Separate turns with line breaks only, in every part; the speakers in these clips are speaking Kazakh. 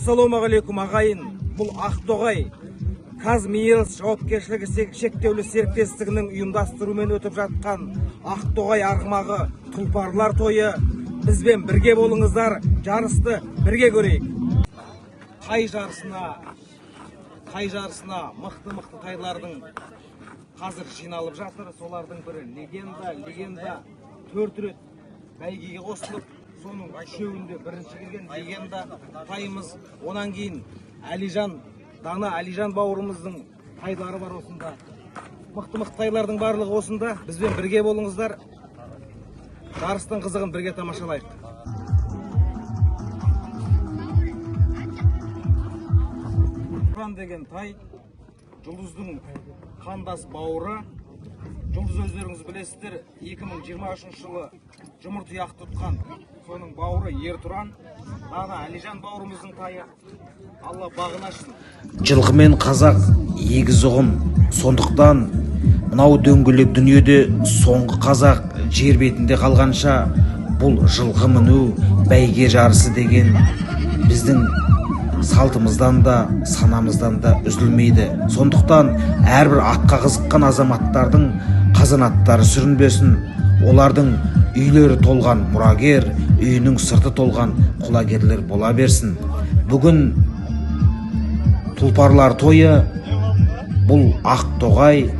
Ассалаумағалейкум ағайын. Бұл Ақтоғай Казминералс жауапкершілігі шектеулі серіктестігінің ұйымдастыруымен өтіп жатқан Ақтоғай арғымағы тұлпарлар тойы. Бізбен бірге болыңыздар, жарысты бірге көрейік. Тай жарысына мықты тайлардың қазір жиналып жатыр. Солардың бірі легенда 4 рет бәйгеге қосылып, соның үшеуінде бірінші келген легенда тайымыз. Онан кейін Дана Әлижан бауырымыздың тайлары бар осында. Мықты тайлардың барлығы осында. Бізбен бірге болыңыздар. Жарыстың қызығын бірге тамашалайық. Тұран деген тай Жұлдыздың қандас бауыры. Жұлдыз өздеріңіз білесіздер, 2023 жылы жұмыр тұяқ тұтқан соның бауыры Ертұран. Дана Әлижан бауырымыздың тайы. Алла бағын ашсын.
Жылқымен қазақ егіз ұғым. Сондықтан мынау дөңгелек дүниеде соңғы қазақ жер бетінде қалғанша бұл жылқы міну бәйге жарысы деген біздің салтымыздан да санамыздан да үзілмейді. Сондықтан әрбір атқа қызыққан азаматтардың қазанаттары сүрінбесін, олардың үйлері толған мұрагер, үйінің сырты толған құлагерлер бола берсін. Бүгін тұлпарлар тойы бұл Ақтоғай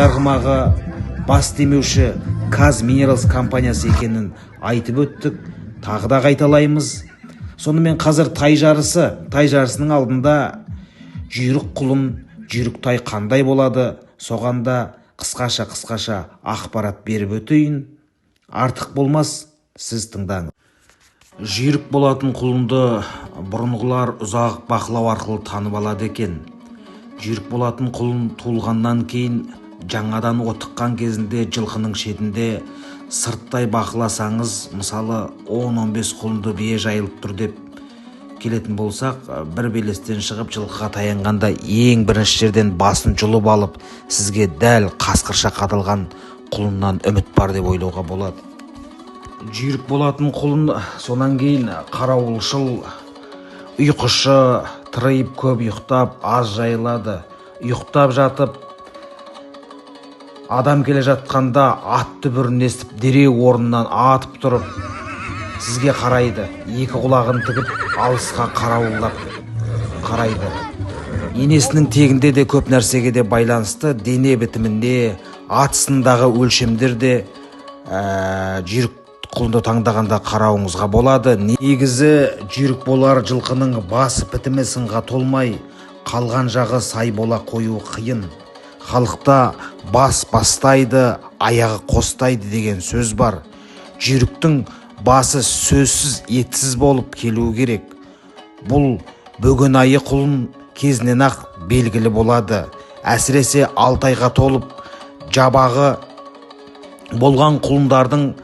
арғымағы бас демеуші Казминералс компаниясы екенін айтып өттік, тағы да қайталаймыз. Сонымен қазір тай жарысының алдында жүйрік құлын, жүйрік тай қандай болады, соғанда қысқаша ақпарат беріп өтейін. Артық болмас, сіз тыңдаңыз. Жүйрік болатын құлынды бұрынғылар ұзақ бақылау арқылы танып алады екен. Жүйрік болатын құлын туылғаннан кейін жаңадан отыққан кезінде жылқының шетінде сырттай бақыласаңыз, мысалы 10-15 құлынды бие жайылып тұр деп келетін болсақ, бір белестен шығып жылқыға таянғанда ең бірінші жерден басын жұлып алып, сізге дәл қасқырша қадалған құлыннан үміт бар деп ойлауға болады. Жүйрік болатын құлын сонан кейін қарауылшыл, ұйқышы, тырайып көп ұйықтап, аз жайылады. Ұйықтап жатып, адам келе жатқанда ат дүбірін естіп, дереу орнынан атып тұрып, сізге қарайды. Екі құлағын тігіп, алысқа қарауылдап қарайды. Енесінің тегінде де көп нәрсеге де байланысты, дене бітімінде, атысындағы өлшемдер де жүйрік құлынды таңдағанда қарауыңызға болады. Негізі жүйрік болар жылқының басы бітімі сынға толмай, қалған жағы сай бола қою қиын. Халықта бас бастайды, аяғы қостайды деген сөз бар. Жүйріктің басы сөзсіз етсіз болып келуі керек. Бұл бөгенайы құлын кезінен ақ белгілі болады. Әсіресе 6 айға толып жабағы болған құлындардың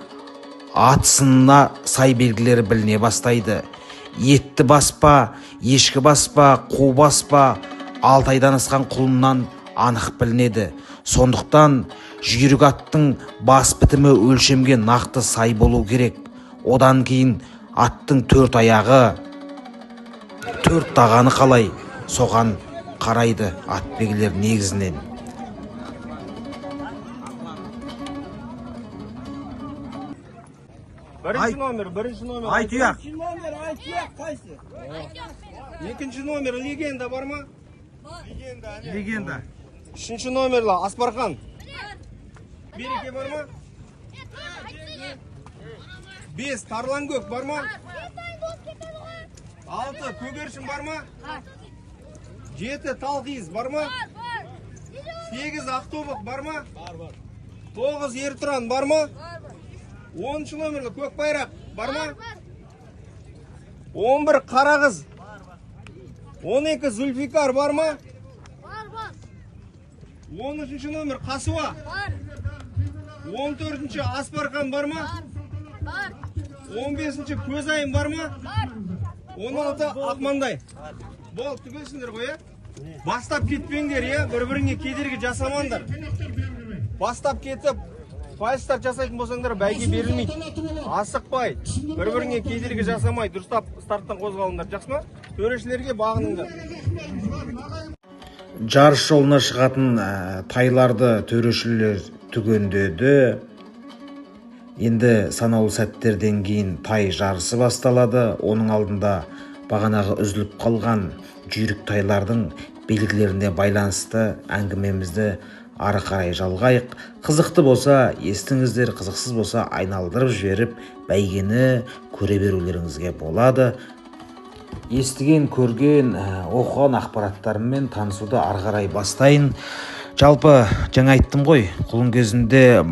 атысына сай белгілері біліне бастайды. Етті баспа, ешкі баспа, қу баспа 6 айдан асқан құлыннан анық білінеді. Сондықтан жүйрік аттың бас бітімі өлшемге нақты сай болу керек. Одан кейін аттың 4 аяғы, 4 тағаны қалай, соған қарайды ат белгілер негізінен.
Бірінші номер.
Айтұяқ.
Қайсы? Екінші номер легенда бар ма?
Легенда.
Үшінші номерлі Аспархан. Береке бар ма? 5 Тарлангөк бар ма? 6 Көгершін бар ма? 7 Талқиыз бар ма? 8 Ақтөбек бар ма? 9 Ертұран бар ма? 10 номерлі Көкбайрақ бар ма? 11 Қарағыз. 12 Зульфикар бар ма? 13 номер Қасуа. 14 Аспархан бар ма? 15 Көзайым бар ма? 16 Ақмандай. Бол, түгелсіңдер ғой, Бастап кетпеңдер, бір-біріңе кедергі жасамаңдар. Бастап кетіп, Фальстар жасайтын болсаңдар бәйге берілмейді. Асықпай, бір-біріңе кедергі жасамай, дұрыстап старттан қозғалыңдар, жақсы ма? төрешілерге бағыныңдар.
Жарыс жолына шығатын тайларды төрешілер түгендеді. Енді санаулы сәттерден кейін тай жарысы басталады. Оның алдында бағанағы үзіліп қалған жүйрік тайлардың белгілеріне байланысты әңгімемізді ары қарай жалғайық. Қызықты болса естіңіздер, қызықсыз болса айналдырып жіберіп бәйгені көре берулеріңізге болады. Естіген, көрген, оқыған ақпараттарыммен танысуды ары қарай бастайын. Жалпы жаңа айттым ғой, құлын кезінде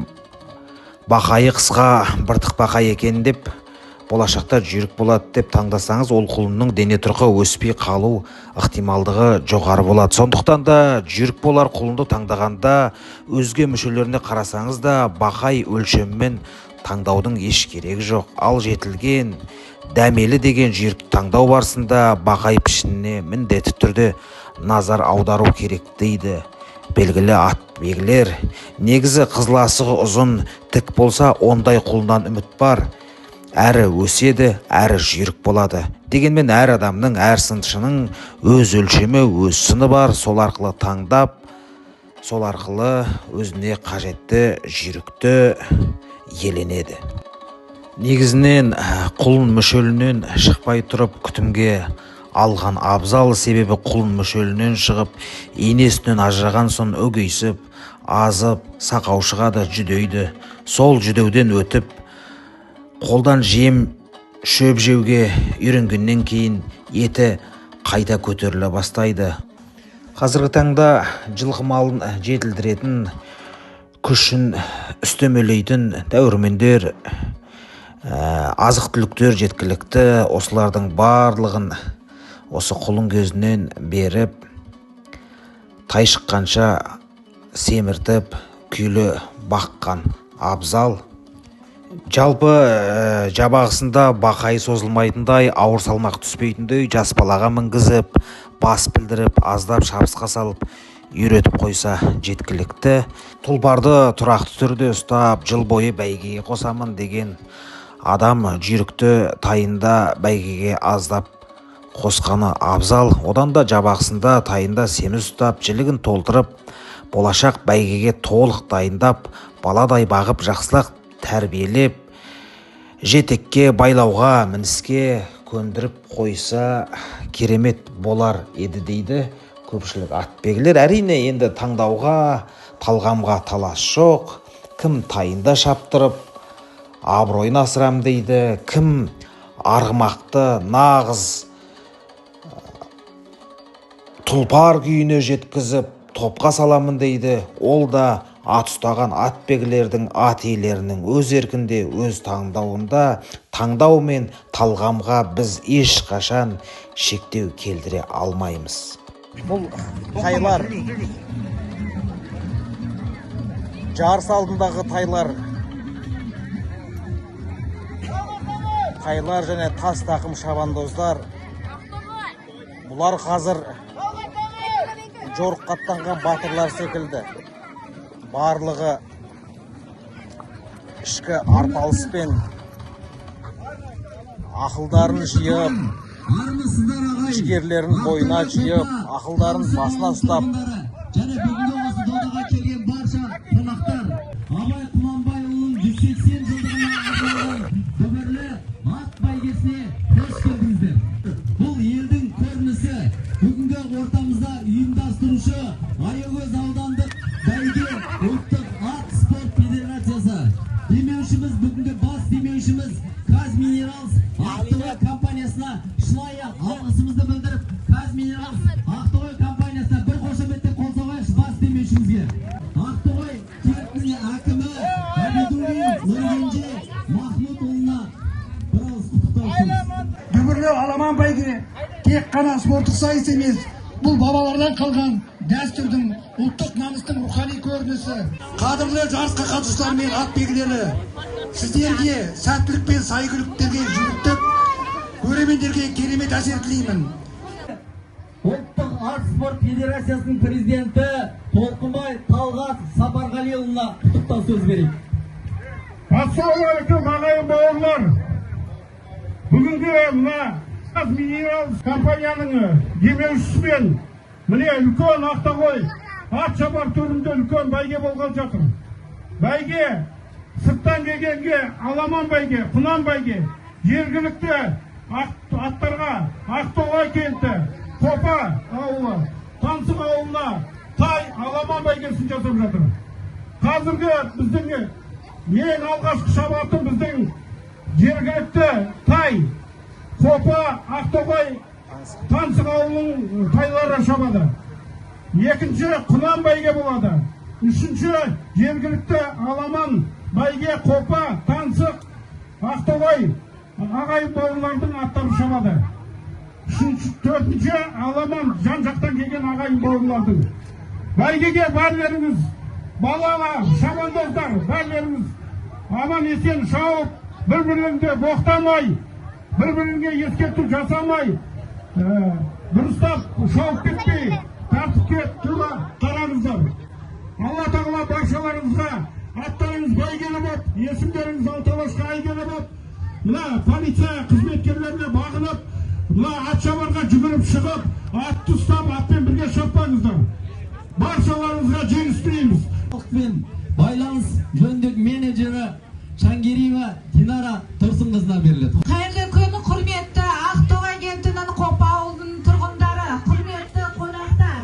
бақайы қысқа быртық бақай екен деп, болашақта жүйрік болады деп таңдасаңыз, ол құлынның дене тұрқы өспей қалу ықтималдығы жоғары болады. Сондықтан да жүйрік болар құлынды таңдағанда өзге мүшелеріне қарасаңыз да бақай өлшемімен таңдаудың еш керегі жоқ. Ал жетілген, дәмелі деген жүйрікті таңдау барысында бақай пішініне міндетті түрде назар аудару керек дейді белгілі атбегілер. Негізі қызыл асығы ұзын, тік болса ондай құлыннан үміт бар. Әрі өседі, әрі жүйрік болады. Дегенмен әр адамның, әр сыншының өз өлшемі, өз сыны бар. Сол арқылы таңдап, сол арқылы өзіне қажетті жүйрікті иеленеді. Негізінен құлын мүшелінен шықпай тұрып күтімге алған абзал, себебі құлын мүшелінен шығып енесінен ажыраған соң өгейсіп, азып, сақау шығады, жүдейді. Сол жүдеуден өтіп қолдан жем шөп жеуге үйренгеннен кейін еті қайта көтеріле бастайды. Қазіргі таңда жылқы малын жетілдіретін, күшін үстемелейтін дәрумендер, азық-түліктер жеткілікті. Осылардың барлығын осы құлын кезінен беріп, тай шыққанша семіртіп, күйлі баққан абзал. Жалпы жабағысында бақай созылмайтындай, ауыр салмақ түспейтіндей, жас балаға мінгізіп, бас білдіріп, аздап шабысқа салып үйретіп қойса жеткілікті. Тұлпарды тұрақты түрде ұстап, жыл бойы бәйгеге қосамын деген адам жүйрікті тайында бәйгеге аздап қосқаны абзал. Одан да жабағысында тайында семіз ұстап, жілігін толтырып, болашақ бәйгеге толық дайындап, баладай бағып, жақсылық тәрбиелеп, жетекке, байлауға, мініске көндіріп қойса керемет болар еді дейді көпшілік атбегілер. Әрине енді таңдауға, талғамға талас жоқ. Кім тайында шаптырып абыройын асырам дейді, кім арғымақты нағыз тұлпар күйіне жеткізіп топқа саламын дейді. Ол да ат ұстаған атбегілердің, ат иелерінің өз еркінде, өз таңдауында. Таңдау мен талғамға біз ешқашан шектеу келтіре алмаймыз.
Бұл тайлар, жарыс алдындағы тайлар және тас тақым шабандоздар. Бұлар қазір жорыққа аттанған батырлар секілді. Барлығы ішкі арпалыспен ақылдарын жиып, ішкерлерін бойына жиып, ақылдарын басына ұстап,
және бүгінгі осы додаға келген барша қонақтар, Абай Құнанбайұлының 180 жылдығына арналған дүбірлі ат бәйгесіне қош келдіңіздер. Бұл елдің көрінісі, бүгінгі ортамызда ұйымдастырушы Аягөз аудандық бәйге ұлттық ат спорт федерациясы. Демеушіміз, бүгінгі бас демеушіміз Казминералс Ақтоғай компаниясына шынайы алғысымызды білдіріп, Казминералс Ақтоғай компаниясына бір қошеметтен қол соғайықшы бас демеушімізге. Ақтоғай кентінің әкімі Әбидуллин Нұргенже Махмұтұлына бір ауыз құттықтаусыз.
Дүбірлі аламан бәйге тек қана спорттық сайыс емес, бұл бабалардан қалған дәстүрдің, ұлттық намыстың рухани көрінісі. Қадірлі жарысқа қатысушылар мен атбегілері, сіздерге сәттілік пен сәйгүліктерге жүгіртіп, көрермендерге керемет әсер тілеймін.
Ұлттық ат спорт федерациясының президенті Толқынбай Талғат Сапарғалиұлына құттықтау сөз берейік.
Ассалаумағалейкум ағайын бауырлар. Бүгінгі мына Минерал компанияның демеушісімен міне үлкен Ақтоғай ат шабар төрінде үлкен бәйге болған жатыр. Бәйге сырттан келгенге Аламан бәйге, Құнан бәйге, жергілікті аттарға Ақтоғай кенті, Қопа ауылы, Тансық ауылына тай Аламан бәйгесін жасап жатыр. Қазіргі біздің ең алғашқы шабатын біздің жергілікті тай Қопа, Ақтоғай, Тансық ауылының тайлары шабады. Екінші Құнан бәйге болады. Үшінші жергілікті Аламан бәйге, Қопа, Тансық, Ақтоғай ағайын бауырлардың аттары шабады. Төртінші Аламан жан-жақтан келген ағайын бауырлардың. Бәйгеге барлеріңіз, балалар, шабандоздар, барлеріңіз аман есен шауып, бір-біріңді боқтамай, бір-біріңге ескерту жасамай, дұрыстап шауып кетпей, тәртіпке тура қараңыздар. Алла тағала баршаларыңызға аттарыңыз бәйгелі боп, есімдеріңіз алталашқа әйгелі боп, мына полиция қызметкерлеріне бағынып, мына атшабарға жүгіріп шығып, атты ұстап, атпен бірге шаппаңыздар. Баршаларыңызға жеңіс тілейміз.
Халықпен байланыс жөніндегі менеджері Шангериева Динара Тұрсынқызына беріледі.
Қайырлы күн, құрметті Ақтоғай кентінің Қопа ауылының тұрғындары, құрметті қонақтар.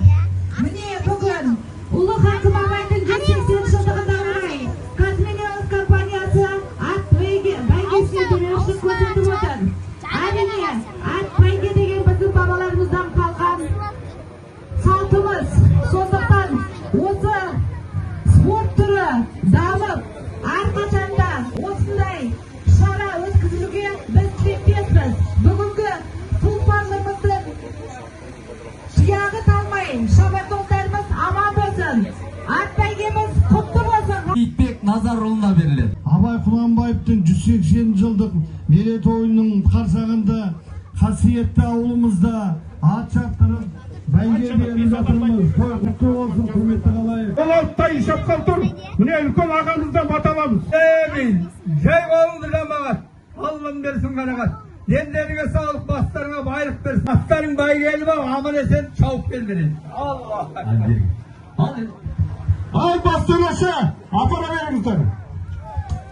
Міне бүгін Ұлы Хакім Абайдың 180 жылдығына орай Қазминералс компаниясы ат бәйгесіне демеушілік көрсетіп отыр. Әрине, ат бәйге деген біздің бабаларымыздан қалған салтымыз. Сондықтан осы спорт түрі дамып, әрқашанда осындай шара өткізілуге біз тілектеспіз. Бүгінгі тұлпарымыздың тұяғы талмай, шабандоздарымыз аман болсын. Ат бәйгеміз құтты болсын.
Итбек Назарұлына беріледі.
Абай Құнанбаевтың 180 жылдық мерейтойының қарсаңында қасиетті ауылымызда ат шаптырып, бәйге беріп жатырмыз. Құтты болсын, құрметті қалайық. Ол алттай шапқан тұр. Міне үлкен ағамыздан баталамыз.
Жай болыңыз жамағат, Аллам берсін қарағат. Дендеріңе сağlık, бастарыңа байлық берсін. Аттарың бәйгелі бау, аман есен шауып келдірін. Allah.
Ай бастырашы, апара беріңіздер.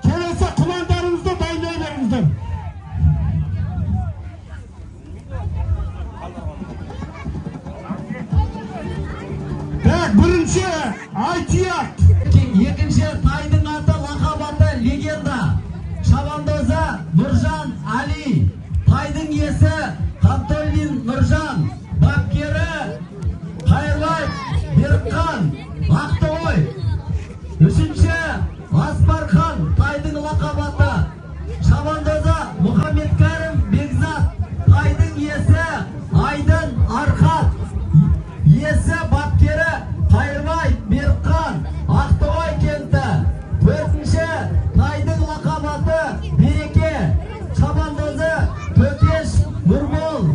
Келесі құландарыңызды дайындай беріңіздер. Бірінші Айтияқ.
Екінші тайдың аты лақабаты легенда. Шабандозы Нұржан Али. Тайдың иесі Қамтолдин Нұржан. Бапкері Қайырлай Берікқан Ақтоғай. Үшінші Аспархан. Тайдың лақабаты. Шабандозы Мұхаммедкәрім Бекзат. Тайдың иесі Айдын Арқат. Иесі бапкері Қайырлай Берікқан Ақтоғай кенті. Төртінші тайдың лақабаты Береке. Шабандозы Төкеш Нұрмол.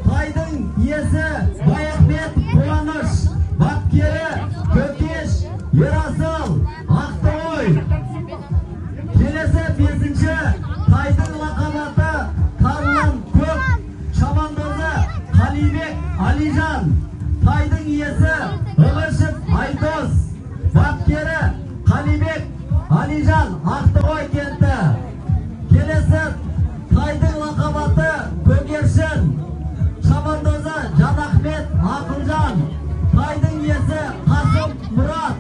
Тайдың иесі Баяқбет Қуаныш. Бапкері Төкеш Ерасыл Ақтоғай. Келесі бесінші тайдың лақабаты Тарлан Көк. Шабандозы Қалибек Алижан. Тайдың иесі Ұлышев Айдос. Бапкері Қалибек Алижан Ақтоғай кенті. Келесі тайдың лақабаты Көгершін. Шабандозы Жанахмет Ақылжан. Тайдың иесі Қасым Мұрат.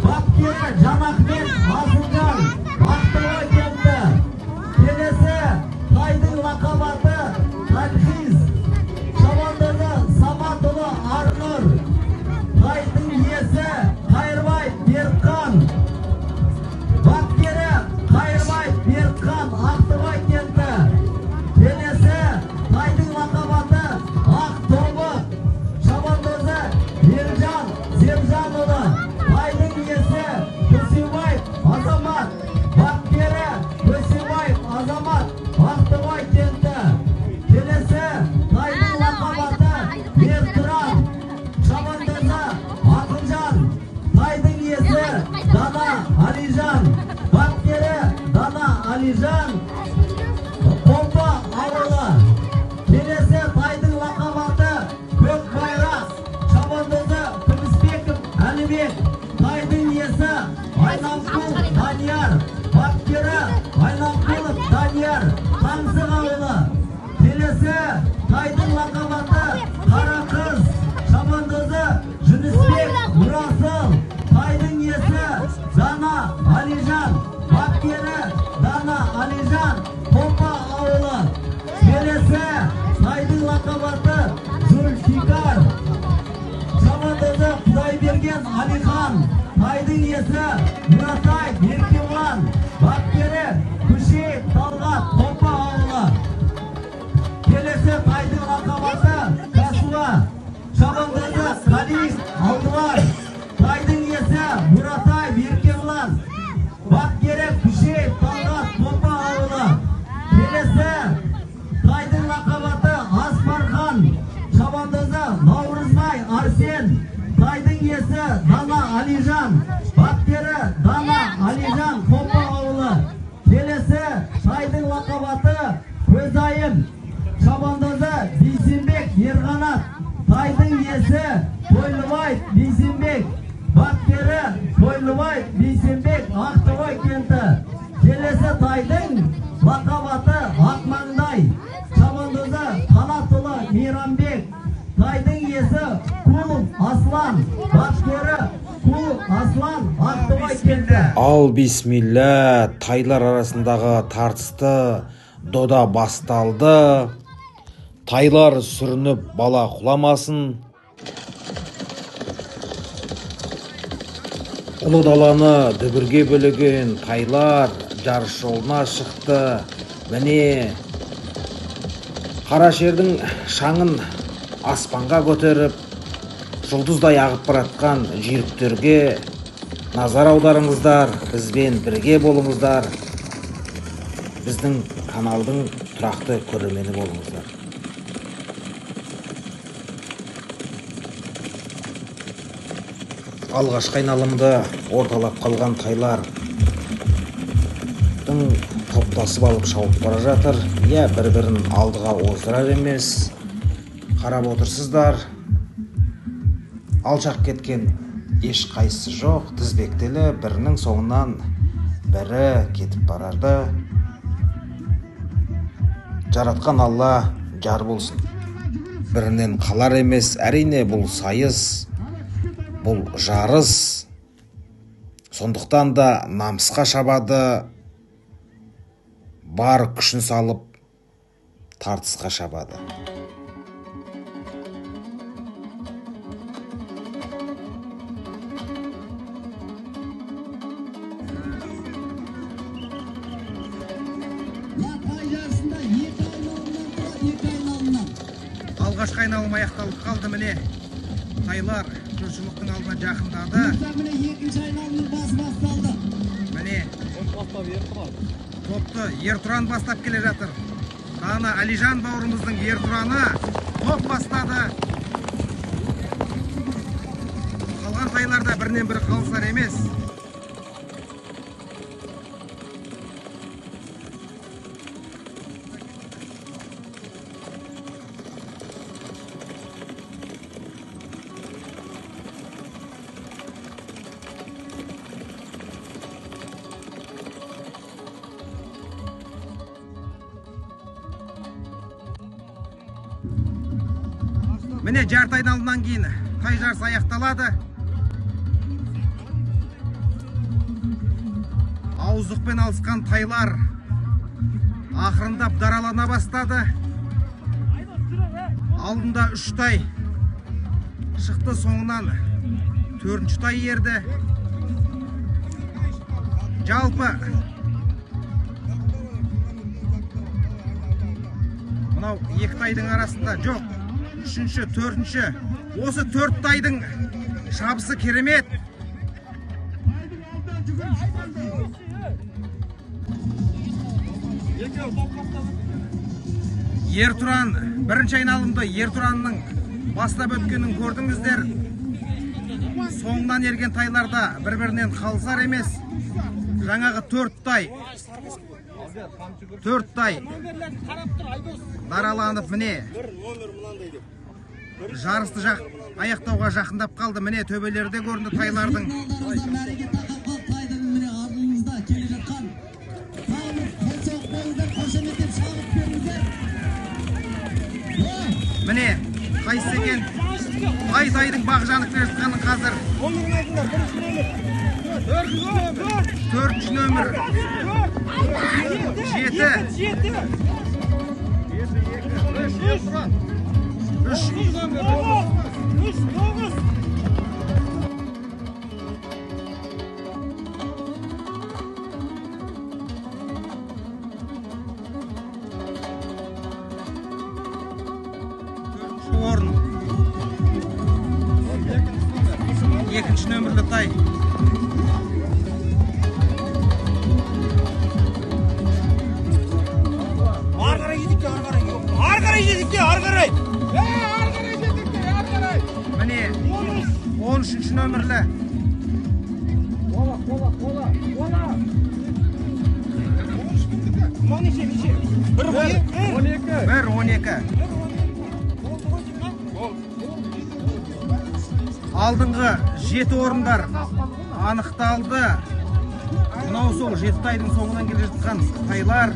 Бапкері Жанахмет Асылжан Ақтоғай кенті. Келесі тайдың лақабаты Талхиз. Шабандозы Саматұлы Арнұр. Тайдың иесі Қайырбай Берікқан. Бапкері Қайырбай Берікқан Ақтоғай кенті. Келесі тайдың лақабаты Айнанқұл Данияр, бапкері Айнанқұлов Данияр, Таңсық ауылы. Келесі тайдың лақабаты Қара қыз, шабандозы Жүнісбек Мұрасыл. Тайдың иесі Дана Алижан, бапкері Дана Алижан, Топа ауылы. Келесі тайдың лақабаты Зульфикар, шабандозы Құдайберген Алихан. Тайдың иесі Мұратай Еркебұлан, бапкері Күшейіп Талғат, Топа ауылы. Келесі тайдың лақабаты Касуа, шабандозы Қалиев Алдылар. Тайдың иесі Мұратай Еркебұлан, бапкері Күшейіп Талғат, Топа ауылы. Келесі тайдың лақабаты Аспархан, шабандозы Наурызбай Арсен. Тайдың иесі Дана Алижан, бапкері Дана Алижан, Топа ауылы. Келесі тайдың лақабаты Көзайым, шабандозы Бейсенбек Ерғанат. Тайдың иесі Тойлыбай Бейсенбек, бапкері Тойлыбай Бейсенбек, Ақтоғай кенті. Келесі тайдың лақабаты Ақмаңдай, шабандозы Қанатұлы Мейрамбек. Тайдың иесі Кулов Аслан, бапкері Кулов Аслан, Ақтоғай кенті.
Ал бисмилля, тайлар арасындағы тартысты дода басталды. Тайлар сүрініп бала құламасын. Ұлы даланы дүбірге бөлеген тайлар жарыс жолына шықты. Міне қара шердің шаңын аспанға көтеріп, жұлдыздай ағып баратқан жүйріктерге назар аударыңыздар, бізбен бірге болыңыздар, біздің каналдың тұрақты көрермені болыңыздар. Алғашқы айналымды орталап қалған тайлардың топтасып алып шауып бара жатыр. Иә, бір-бірін алдыға оздырар емес. Қарап отырсыздар, алшақ кеткен еш қайсысы жоқ, тізбектелі, бірінің соңынан бірі кетіп барарды. Жаратқан Алла жар болсын. Бірінен қалар емес, әрине бұл сайыс, бұл жарыс. Сондықтан да намысқа шабады, бар күшін салып тартысқа шабады.
Алғашқы айналым аяқталып қалды. Міне тайлар жұртшылықтың алдына жақындады.
Міне екінші айналымның басы басталды.
Міне топты Ертұран бастап келе жатыр. Дана Алижан бауырымыздың Ертұраны топ бастады. Қалған тайларда бірінен бірі қалысар емес. Міне жарты айналымнан кейін тай жарысы аяқталады. Ауыздықпен алысқан тайлар ақырындап даралана бастады. Алдында 3 тай шықты, соңынан 4-ші тай ерді. Жалпы мынау 2 тайдың арасында жоқ. 3-ші, 4-ші. Осы 4 тайдың шабысы керемет. Ертұран, бірінші айналымда Ертұранның бастап өткенін көрдіңіздер. Соңынан ерген тайларда бір-бірінен қалысар емес. Жаңағы 4 тай дараланып, міне жарысты аяқтауға жақындап қалды. Міне төбелерде көрінді тайлардың.
Міне қайсы екен тайдың бағы жанып келе жатқаны қазір 4 нөмір 7 орын. Екінші нөмірлі тай. Міне 13 нөмірлі. Бір 12. Алдыңғы 7 орындар анықталды. Мынау сол 7 тайдың соңынан келе жатқан тайлар.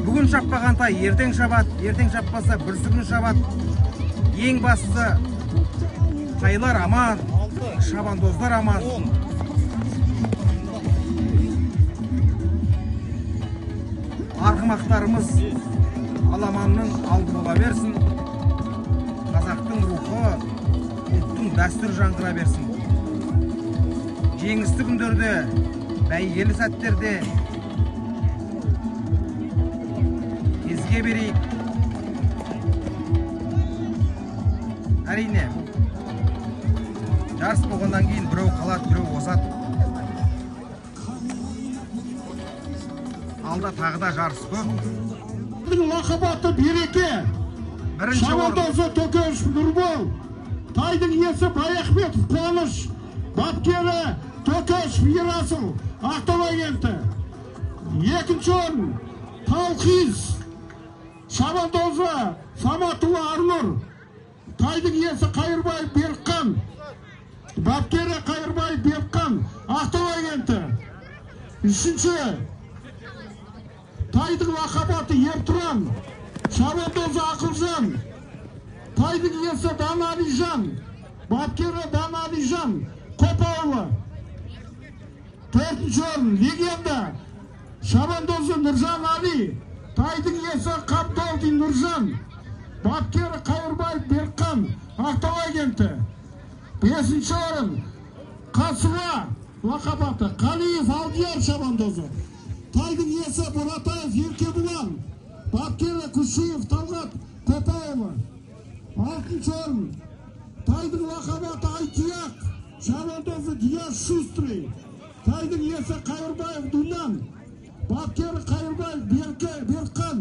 Бүгін шаппаған тай ертең шабады, ертең шаппаса бүрсі күн шабады. Ең бастысы тайлар аман, шабандоздар аман. Арғымақтарымыз аламанның алды бола берсін. Қазақтың рухы, ұлттың дәстүрі жаңғыра берсін. Жеңісті күндерде, бәйгелі сәттерде кезге берейік. Әрине, жарыс болғаннан кейін біреу қалады, біреу озады. Алда тағы да жарыс көп.
Лақабаты Береке, Шабандозы Төкеш Нұрбол, тайдың иесі Баяхметов Қуаныш, бапкері Төкеш Ерасыл, Ақтоғай кенті. Екінші орын Талқиз, Шабандозы Саматұлы Арнұр, тайдың иесі Қайырбай Берқан, бапкері Қайырбай Берқан, Ақтоғай кенті. Үшінші тайдың лақабаты Ертұран, Шабандозы Ақылжан, тайдың иесі Дана Алижан, бапкері Дана Алижан, Қопауылы. Төртінші орын легенда Шабандозы Нұржан Али, тайдың иесі Қабдолдин Нұржан, бапкері Қайырбай Берқан, Ақтоғай кенті. Бесінші орын Қасыға лақабаты Қалиев Алдияр Шабандозы, тайдың иесі Бұратаев Еркебұлан, бапкері Күшеев Талғат Көпауылы. Алтыншы орын тайдың лақабаты Айтияқ Шабандозы Диас Шустрый, тайдың иесі Қайырбаев Дунан, бапкері Қайырбаев Берқан,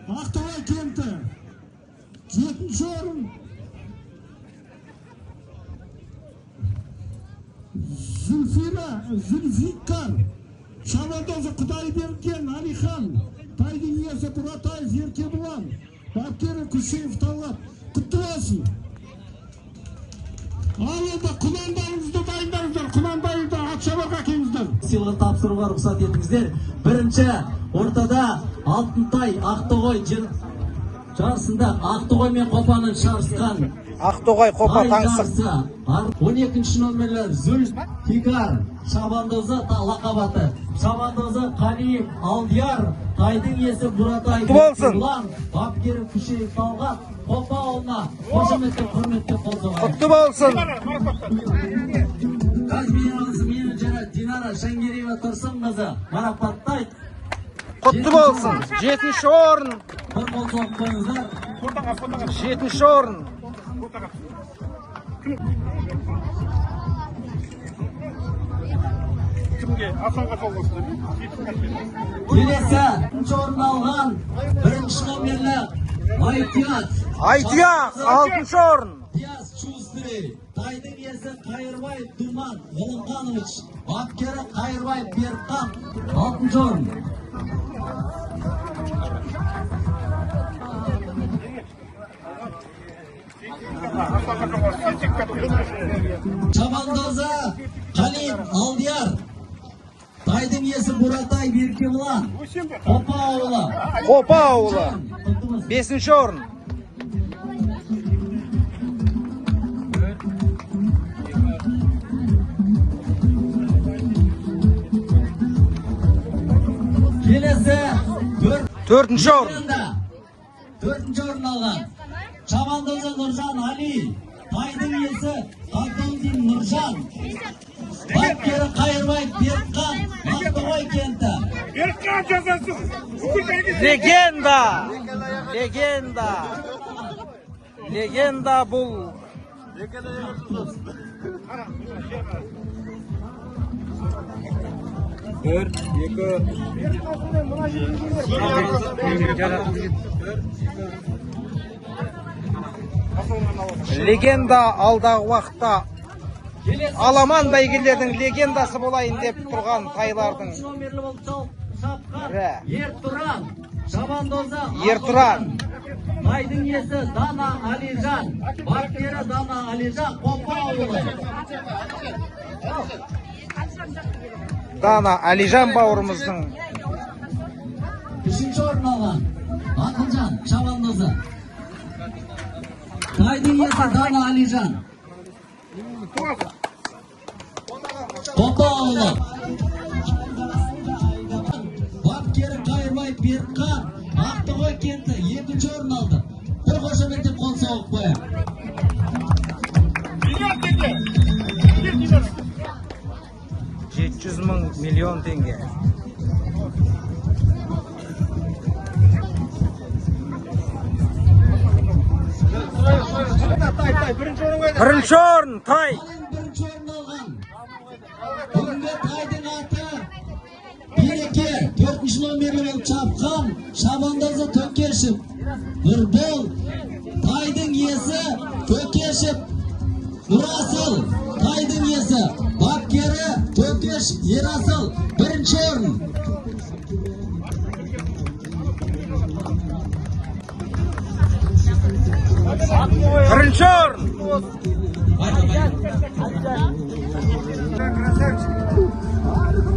Ақтоғай кенті. Жетінші орын Зүлфикар Шабандозы Құдайберген Алихан, тайдың иесі Бұратаев Еркебұлан, бапкері Күшеев Талғат. Құтты болсын. Ал енді құнанбайымызды дайындарыңыздар, құнанбайымды Атшабарға келіңіздер.
Сыйлығын тапсыруға рұқсат етіңіздер. Бірінші ортада Алтынтай Ақтоғай жарысында Ақтоғай мен Қопаның шарысқан
Ақтоғай Қопа таңсық.
12-ші нөмірлі Зүлфикар Шабандозы лақабаты, Шабандозы Қалиев Алдияр, тайдың иесі Бұратаев Еркебұлан, бапкері Күшеев Талғат Қопауылына қошеметті құрметті қолдауға.
Құтты болсын.
Қазбейранысы менеджері Динара Шәңгерева Тұрсынқызы марапаттайды.
Құтты болсын. 7-ші орын.
Бір қол соғып қойыңыздар.
7-ші орын.
Келесі орын алған бірінші номерлі
Айтияқ 6-ші орын.
Диас Шустрый, тайдың иесі Қайырбай Думан Ғылымханович, бапкері Қайырбай Берқан 6-ші орын. Шабандозы Қалиев Алдияр, тайдың иесі Бұратаев Еркебұлан, Қопауылы.
5-ші орын. Төртінші орын.
Легенда. Төртінші орын алған. Шабандозы Нұржан Али. Тайдың иесі Қабдолдин Нұржан. Бапкері Қайырбаев Берікхан. Ақтоғай кенті.
Легенда. Легенда бұл. Легенда алдағы уақытта аламан бәйгелердің легендасы болайын деп тұрған тайлардың бірі.
Ертұран. Шабандозы
Ертұран.
Тайдың иесі Дана Алижан. Бапкері Дана Алижан. Қопа ауылы.
Дана Алижан бауырымыздың.
Үшінші орын алған. Ақылжан Шабандозы. Тайдың иесі Дана Алижан. Қопа ауылы. Бапкері Қайырбаев Берікхан. Ақтоғай кенті екінші орын алды. Бір қошеметтеп қол соғып қояйық.
$700 000 Бірінші орын тай.
Бірінші орын алған. Бүгінгі тайдың аты Береке. 4-ші номерлі болып шапқан Шабандозы Төкешев. Нұрбол. Тайдың иесі Төкешев Нұрасыл. Тайдың иесі бапкері Төкеш Ерасыл. Бірінші орын.
Бірінші орын.
Красавчик.